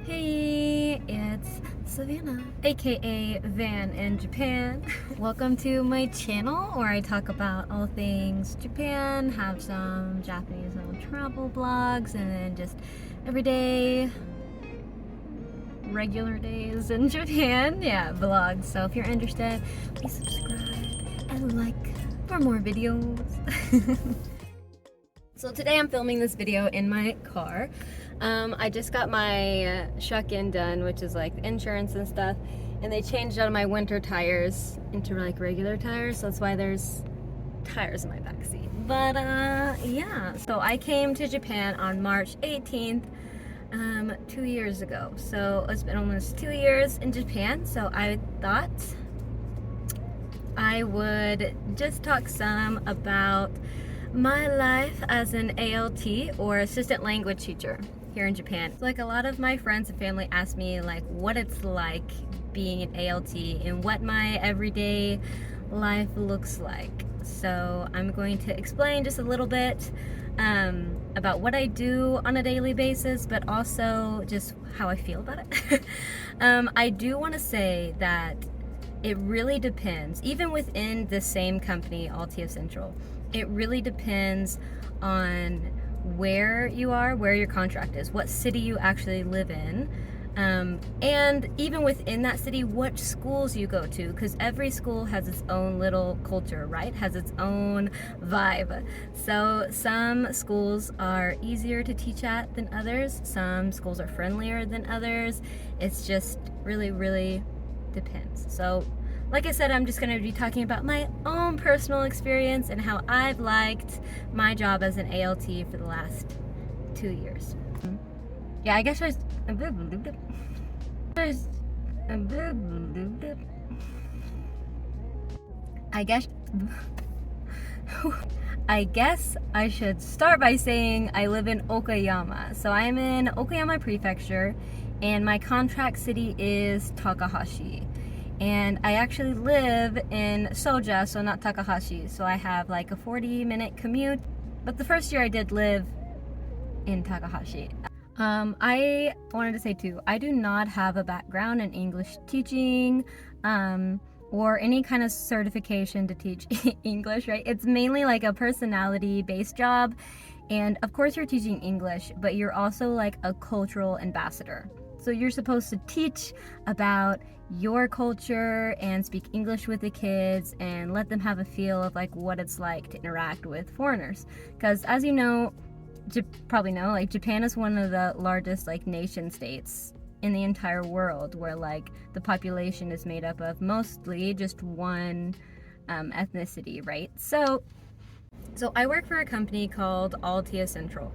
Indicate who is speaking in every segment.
Speaker 1: Hey, it's Savannah, aka Van in Japan. Welcome to my channel where I talk about all things Japan, have some Japanese travel blogs, and then just everyday, regular days in Japan, vlogs. So if you're interested, please subscribe and like for more videos. So today I'm filming this video in my car. I just got my shuck-in done, which is like insurance and stuff, and they changed out of my winter tires into like regular tires, so that's why there's tires in my backseat. But yeah, so I came to Japan on March 18th, 2 years ago. So it's been almost 2 years in Japan, so I thought I would just talk some about my life as an ALT or assistant language teacher here in Japan. Like, a lot of my friends and family ask me like what it's like being an ALT and what my everyday life looks like. So I'm going to explain just a little bit about what I do on a daily basis, but also just how I feel about it. I do want to say that it really depends, even within the same company, Altia Central. It really depends on where you are, where your contract is, what city you actually live in, and even within that city, what schools you go to, because every school has its own little culture, right? Has its own vibe. So some schools are easier to teach at than others. Some schools are friendlier than others. It's just really depends. So like I said, I'm just going to be talking about my own personal experience and how I've liked my job as an ALT for the last 2 years. Yeah, I guess I guess I should start by saying I live in Okayama. So I am in Okayama Prefecture, and my contract city is Takahashi. And I actually live in Soja, so not Takahashi. So I have like a 40-minute commute. But the first year I did live in Takahashi. I wanted to say too, I do not have a background in English teaching or any kind of certification to teach English, right? It's mainly like a personality-based job. And of course you're teaching English, but you're also like a cultural ambassador. So you're supposed to teach about your culture and speak English with the kids and let them have a feel of like what it's like to interact with foreigners. Because as you know, probably know, like Japan is one of the largest like nation states in the entire world, where like the population is made up of mostly just one ethnicity, right? So I work for a company called Altia Central.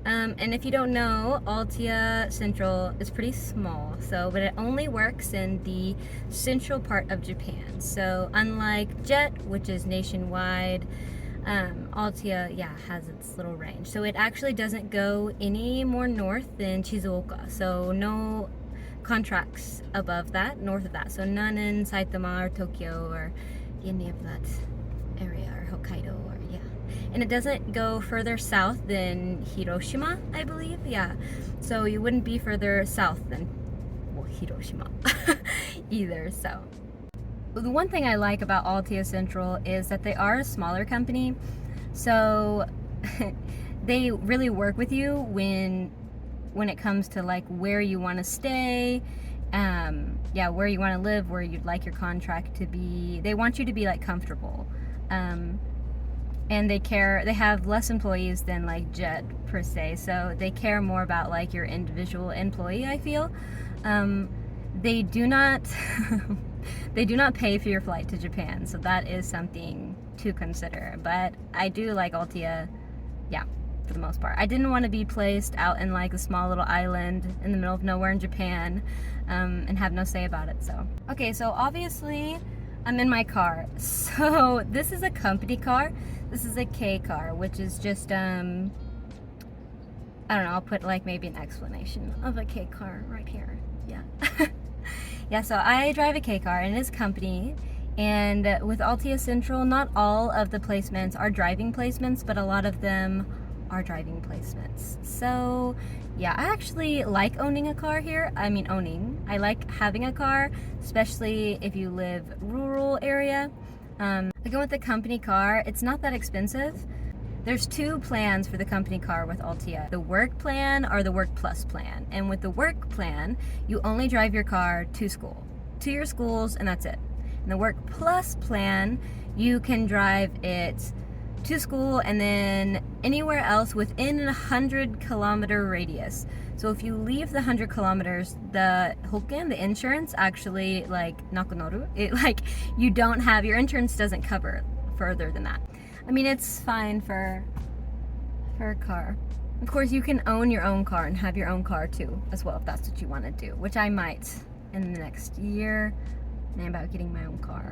Speaker 1: And if you don't know, Altia Central is pretty small, but it only works in the central part of Japan. So unlike JET, which is nationwide, Altia, has its little range. So it actually doesn't go any more north than Shizuoka. So no contracts above that, north of that. So none in Saitama or Tokyo or any of that area, or Hokkaido, or and it doesn't go further south than Hiroshima, I believe. So you wouldn't be further south than, well, Hiroshima either. So the one thing I like about Altia Central is that they are a smaller company, so they really work with you when it comes to like where you want to stay, where you want to live, where you'd like your contract to be. They want you to be like comfortable. And they have less employees than like JET per se, so they care more about like your individual employee, I feel. They do not pay for your flight to Japan, so that is something to consider. But I do like Altia, for the most part. I didn't want to be placed out in like a small little island in the middle of nowhere in Japan, and have no say about it. So okay, so obviously I'm in my car. So this is a company car. This is a K car, which is just, I don't know, I'll put like maybe an explanation of a K car right here. So I drive a K car, and it is company. And with Altia Central, not all of the placements are driving placements, but a lot of them our driving placements. So yeah, I actually like owning a car here. I like having a car, especially if you live rural area. Again, with the company car, it's not that expensive. There's two plans for the company car with Altia. The work plan or the work plus plan. And with the work plan, you only drive your car to school, to your schools, and that's it. In the work plus plan, you can drive it to school and then anywhere else within a 100-kilometer radius. So if you leave the 100 kilometers, the hoken, the insurance, actually like nakunoru, you don't have, your insurance doesn't cover further than that. I mean, it's fine for a car. Of course, you can own your own car and have your own car too, as well, if that's what you want to do, which I might in the next year. I'm about getting my own car.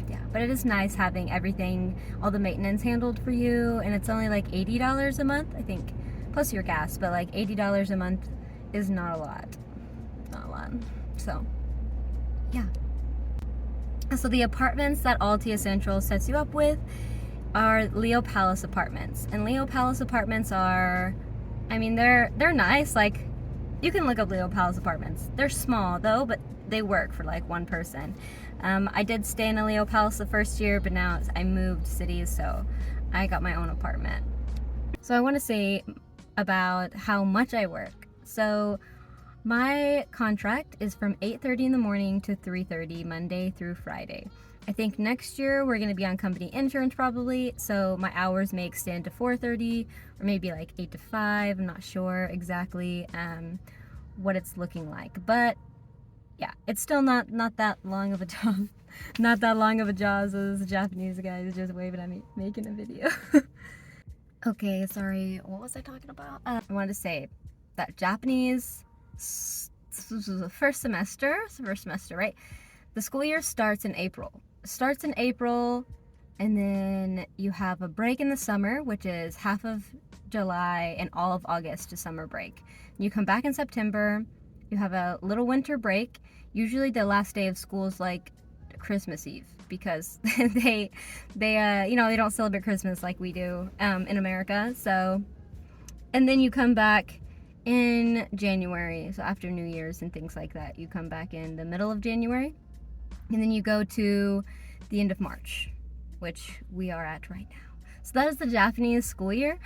Speaker 1: Yeah, but it is nice having everything, all the maintenance handled for you, and it's only like $80 a month, I think, plus your gas, but like $80 a month is not a lot. Not a lot. So, yeah. So the apartments that Altia Central sets you up with are Leo Palace apartments. And Leo Palace apartments are, I mean, they're nice. Like, you can look up Leo Palace apartments. They're small though, but they work for like one person. I did stay in a Leo Palace the first year, but now I moved cities, so I got my own apartment. So I want to say about how much I work. So my contract is from 8:30 in the morning to 3:30 Monday through Friday. I think next year we're going to be on company insurance probably, so my hours may extend to 4:30 or maybe like 8 to 5. I'm not sure exactly what it's looking like, but yeah, it's still not that long of a job. Not that long of a job, so this Japanese guy is just waving at me making a video. Okay, sorry, what was I talking about? I wanted to say that Japanese first semester, right? The school year starts in April. And then you have a break in the summer, which is half of July and all of August to summer break. You come back in September, you have a little winter break. Usually the last day of school is like Christmas Eve, because they don't celebrate Christmas like we do in America. So, and then you come back in January, so after New Year's and things like that. You come back in the middle of January, and then you go to the end of March, which we are at right now. So that is the Japanese school year.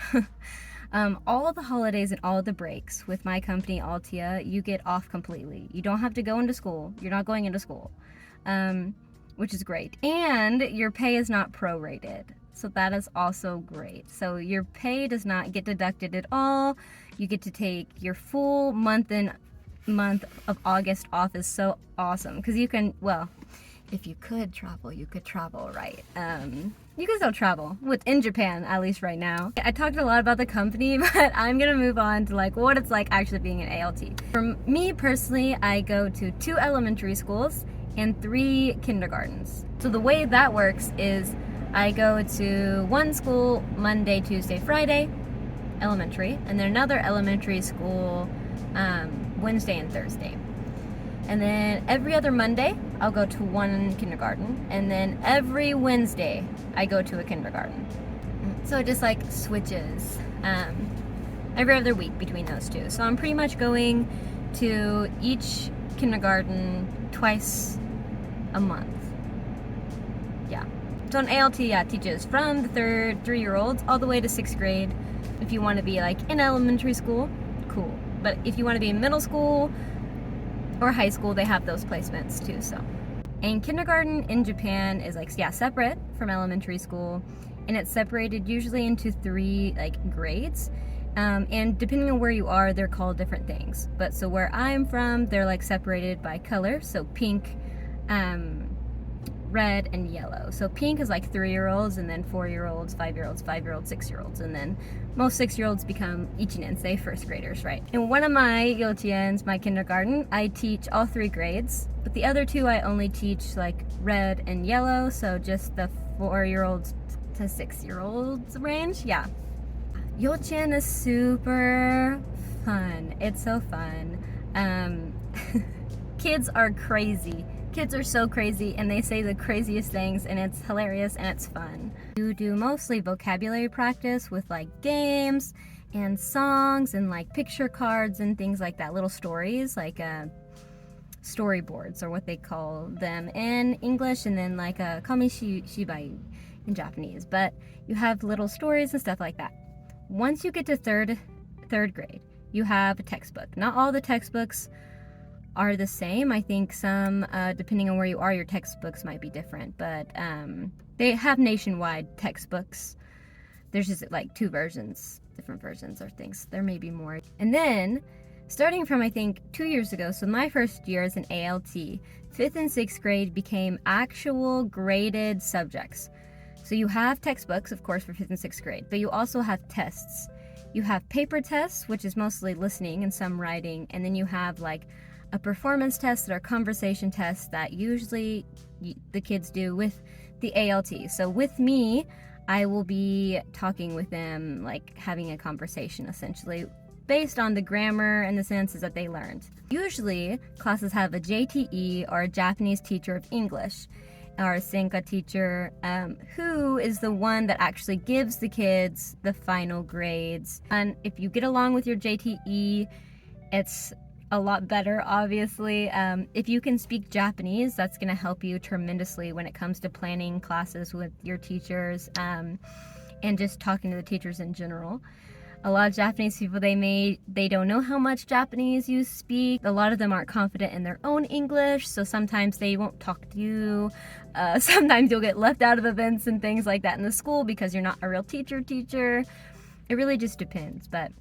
Speaker 1: All of the holidays and all of the breaks with my company Altia, you get off completely. You don't have to go into school. You're not going into school, which is great. And your pay is not prorated, so that is also great. So your pay does not get deducted at all. You get to take your full month of August off. Is so awesome, because you can, well, if you could travel, you could travel, right? You can still travel in Japan, at least right now. I talked a lot about the company, but I'm gonna move on to like what it's like actually being an ALT. For me personally, I go to 2 elementary schools and 3 kindergartens. So the way that works is I go to one school Monday, Tuesday, Friday, elementary, and then another elementary school Wednesday and Thursday. And then every other Monday, I'll go to one kindergarten. And then every Wednesday, I go to a kindergarten. So it just like switches every other week between those two. So I'm pretty much going to each kindergarten twice a month. Yeah. So an ALT, teaches from the 3-year-olds all the way to 6th grade. If you want to be like in elementary school, cool. But if you want to be in middle school or high school, they have those placements too. So, and kindergarten in Japan is like, separate from elementary school, and it's separated usually into 3 like grades, and depending on where you are, they're called different things. But so where I'm from, they're like separated by color, so pink, red, and yellow. So pink is like 3-year-olds, and then 4-year-olds, 5-year-olds, 5-year-olds, 6-year-olds, and then most 6-year-olds become ichinensei, first graders, right? In one of my yochiens, my kindergarten, I teach all 3 grades, but the other 2 I only teach like red and yellow, so just the 4-year-olds to 6-year-olds range. Yeah. Yochien is super fun. It's so fun. Kids are crazy. Kids are so crazy and they say the craziest things, and it's hilarious and it's fun. You do mostly vocabulary practice with like games and songs and like picture cards and things like that, little stories, like storyboards are what they call them in English, and then like a kamishibai in Japanese. But you have little stories and stuff like that. Once you get to third grade, you have a textbook. Not all the textbooks are the same. I think some, depending on where you are, your textbooks might be different, but they have nationwide textbooks. There's just like two versions, different versions or things. There may be more. And then, starting from I think 2 years ago, so my first year as an ALT, 5th and 6th grade became actual graded subjects. So you have textbooks, of course, for 5th and 6th grade, but you also have tests. You have paper tests, which is mostly listening and some writing, and then you have like a performance test that are conversation tests that usually the kids do with the ALT. So with me, I will be talking with them, like having a conversation essentially, based on the grammar and the sentences that they learned. Usually, classes have a JTE or a Japanese teacher of English, or a Senka teacher, who is the one that actually gives the kids the final grades. And if you get along with your JTE, it's a lot better, obviously. If you can speak Japanese, that's going to help you tremendously when it comes to planning classes with your teachers, and just talking to the teachers in general. A lot of Japanese people, they don't know how much Japanese you speak. A lot of them aren't confident in their own English, so sometimes they won't talk to you. Sometimes you'll get left out of events and things like that in the school because you're not a real teacher. It really just depends, but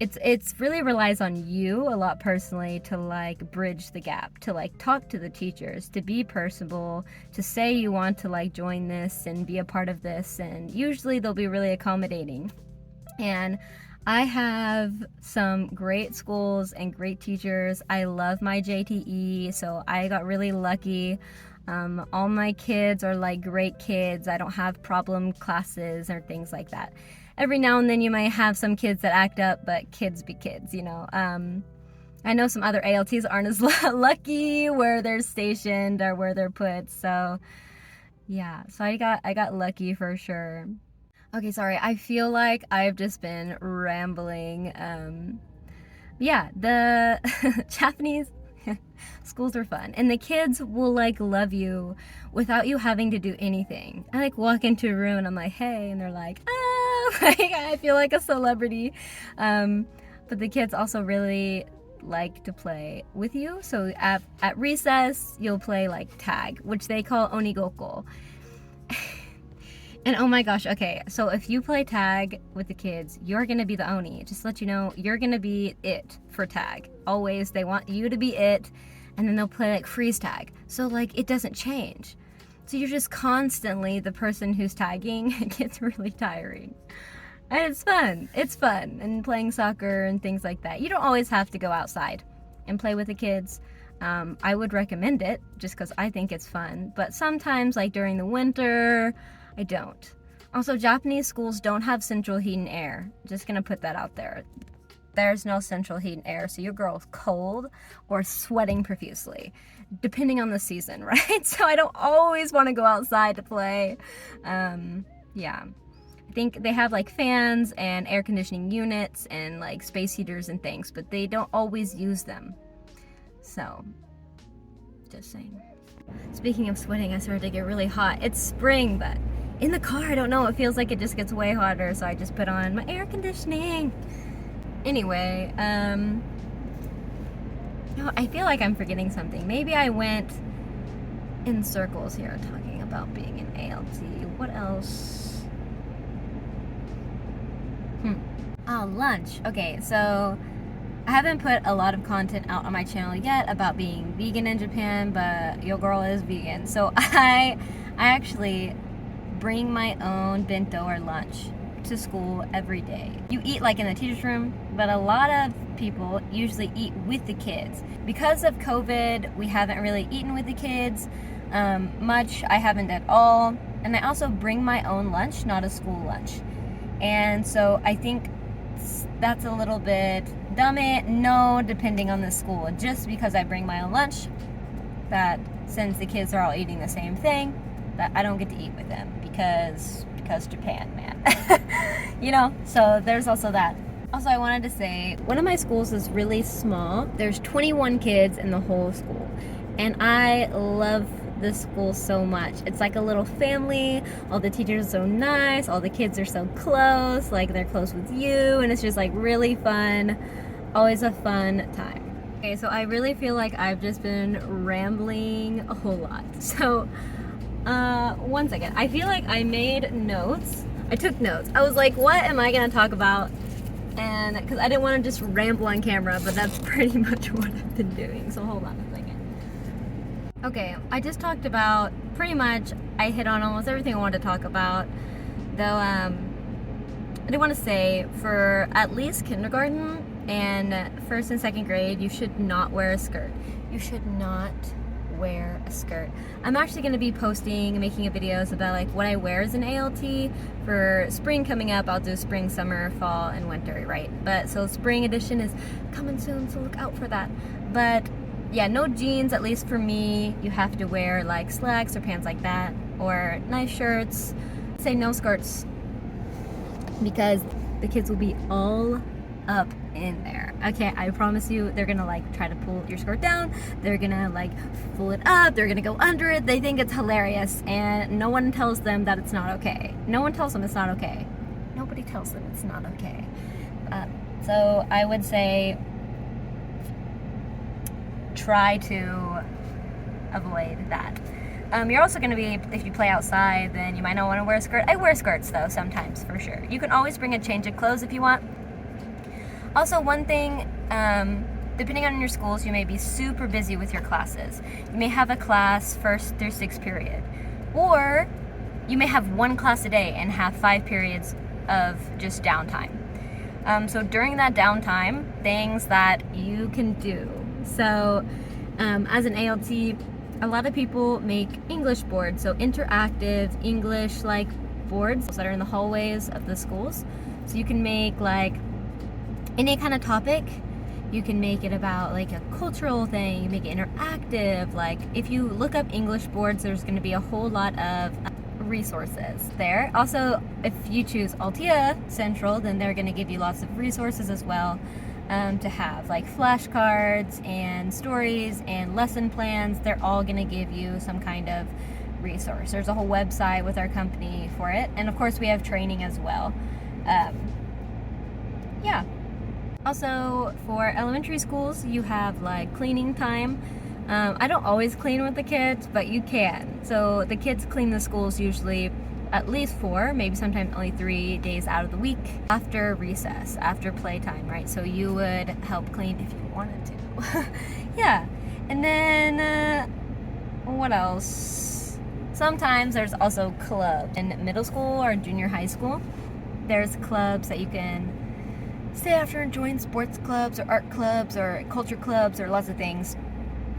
Speaker 1: it's really relies on you a lot personally to like bridge the gap, to like talk to the teachers, to be personable, to say you want to like join this and be a part of this, and usually they'll be really accommodating. And I have some great schools and great teachers. I love my JTE, so I got really lucky. All my kids are like great kids. I don't have problem classes or things like that. Every now and then you might have some kids that act up, but kids be kids, you know. I know some other ALTs aren't as lucky where they're stationed or where they're put, so yeah. So I got lucky for sure. Okay, sorry, I feel like I've just been rambling. Yeah, the Japanese schools are fun, and the kids will like love you without you having to do anything. I like walk into a room and I'm like, hey, and they're like, oh, like I feel like a celebrity. But the kids also really like to play with you. So at recess, you'll play like tag, which they call onigoko. And oh my gosh, okay, so if you play tag with the kids, you're gonna be the Oni. Just to let you know, you're gonna be it for tag. Always, they want you to be it, and then they'll play like freeze tag. So like, it doesn't change. So you're just constantly the person who's tagging. It gets really tiring. And it's fun, and playing soccer and things like that. You don't always have to go outside and play with the kids. I would recommend it, just because I think it's fun. But sometimes, like during the winter, I don't. Also, Japanese schools don't have central heat and air. Just gonna put that out there. There's no central heat and air, so your girl's cold or sweating profusely, depending on the season, right? So I don't always want to go outside to play. Yeah. I think they have like fans and air conditioning units and like space heaters and things, but they don't always use them. So, just saying. Speaking of sweating, I started to get really hot. It's spring, but in the car, I don't know, it feels like it just gets way hotter, so I just put on my air conditioning. Anyway, no, I feel like I'm forgetting something. Maybe I went in circles here talking about being an ALT. What else? Oh, lunch. Okay, so I haven't put a lot of content out on my channel yet about being vegan in Japan, but your girl is vegan. So I actually bring my own bento or lunch to school every day. You eat like in the teacher's room, but a lot of people usually eat with the kids. Because of COVID, we haven't really eaten with the kids much. I haven't at all. And I also bring my own lunch, not a school lunch. And so I think that's a little bit dumb. No, depending on the school. Just because I bring my own lunch that since the kids are all eating the same thing, that I don't get to eat with them because Japan, man. You know, so there's also that. Also, I wanted to say, one of my schools is really small. There's 21 kids in the whole school, and I love this school so much. It's like a little family. All the teachers are so nice. All the kids are so close. Like, they're close with you, and it's just like really fun. Always a fun time. Okay, so I really feel like I've just been rambling a whole lot. So, one second. I feel like I made notes. I took notes. I was like, what am I gonna talk about? And because I didn't want to just ramble on camera, but that's pretty much what I've been doing. So hold on a second. Okay, I just talked about pretty much, I hit on almost everything I wanted to talk about. Though, I do want to say for at least kindergarten and first and second grade, you should not wear a skirt. You should not wear a skirt. I'm actually going to be posting, making videos about like what I wear as an ALT. For spring coming up, I'll do spring, summer, fall, and winter, right? But so spring edition is coming soon, so look out for that. But yeah, no jeans, at least for me. You have to wear like slacks or pants like that, or nice shirts. Say no skirts, because the kids will be all up in there. Okay, I promise you, they're gonna like try to pull your skirt down, they're gonna like pull it up, they're gonna go under it. They think it's hilarious, and no one tells them that it's not okay. No one tells them it's not okay. Nobody tells them it's not okay. So I would say try to avoid that. You're also going to be, if you play outside, then you might not want to wear a skirt. I wear skirts though sometimes, for sure. You can always bring a change of clothes if you want. Also, one thing, depending on your schools, you may be super busy with your classes. You may have a class 1st through 6th period, or you may have one class a day and have 5 periods of just downtime. So during that downtime, things that you can do. So as an ALT, a lot of people make English boards, so interactive English like boards that are in the hallways of the schools. So you can make like any kind of topic. You can make it about like a cultural thing, you make it interactive. Like if you look up English boards, there's going to be a whole lot of resources there. Also, if you choose Altia Central, then they're going to give you lots of resources as well. To have like flashcards and stories and lesson plans. They're all going to give you some kind of resource. There's a whole website with our company for it, and of course we have training as well. Yeah. Also, for elementary schools, you have like cleaning time. I don't always clean with the kids, but you can. So the kids clean the schools usually at least 4, maybe sometimes only 3 days out of the week after recess, after playtime, right? So you would help clean if you wanted to. Yeah. And then, what else? Sometimes there's also clubs. In middle school or junior high school, there's clubs that you can stay after and join, sports clubs or art clubs or culture clubs or lots of things.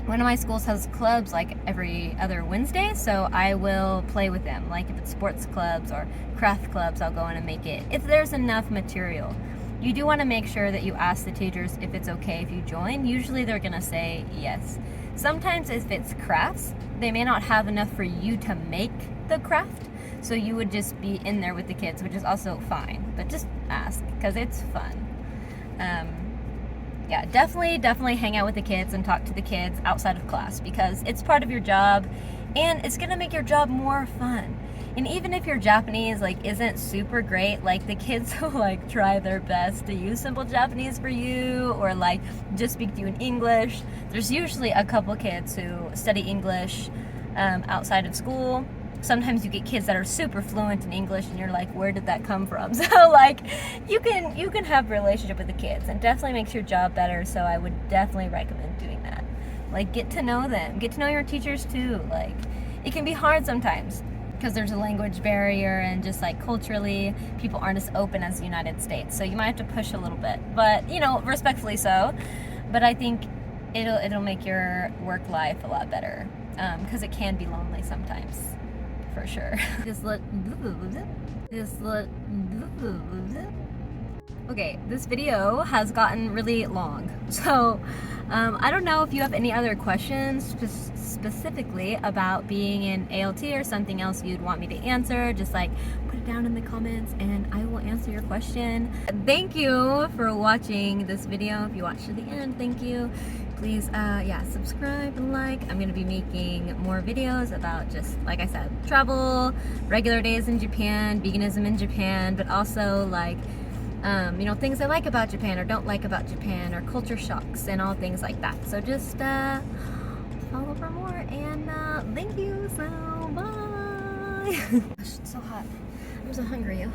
Speaker 1: One of my schools has clubs like every other Wednesday, so I will play with them. Like if it's sports clubs or craft clubs, I'll go in and make it. If there's enough material. You do want to make sure that you ask the teachers if it's okay if you join. Usually they're going to say yes. Sometimes if it's crafts, they may not have enough for you to make the craft, so you would just be in there with the kids, which is also fine. But just ask, because it's fun. Yeah, definitely hang out with the kids and talk to the kids outside of class, because it's part of your job and it's gonna make your job more fun. And even if your Japanese like isn't super great, like the kids will like try their best to use simple Japanese for you, or like just speak to you in English. There's usually a couple kids who study English outside of school. Sometimes you get kids that are super fluent in English and you're like, where did that come from? So like you can have a relationship with the kids, and definitely makes your job better. So I would definitely recommend doing that. Like get to know them, get to know your teachers too. Like it can be hard sometimes because there's a language barrier, and just like culturally people aren't as open as the United States. So you might have to push a little bit, but you know, respectfully so. But I think it'll make your work life a lot better, because it can be lonely sometimes. For sure. Okay, this video has gotten really long, so I don't know if you have any other questions specifically about being in ALT or something else you'd want me to answer. Just like put it down in the comments and I will answer your question. Thank you for watching this video. If you watched to the end, thank you. Please subscribe and like. I'm gonna be making more videos about, just like I said, travel, regular days in Japan, veganism in Japan, but also like things I like about Japan or don't like about Japan, or culture shocks and all things like that. So just follow for more, and thank you. So bye. Gosh, it's so hot. I'm so hungry.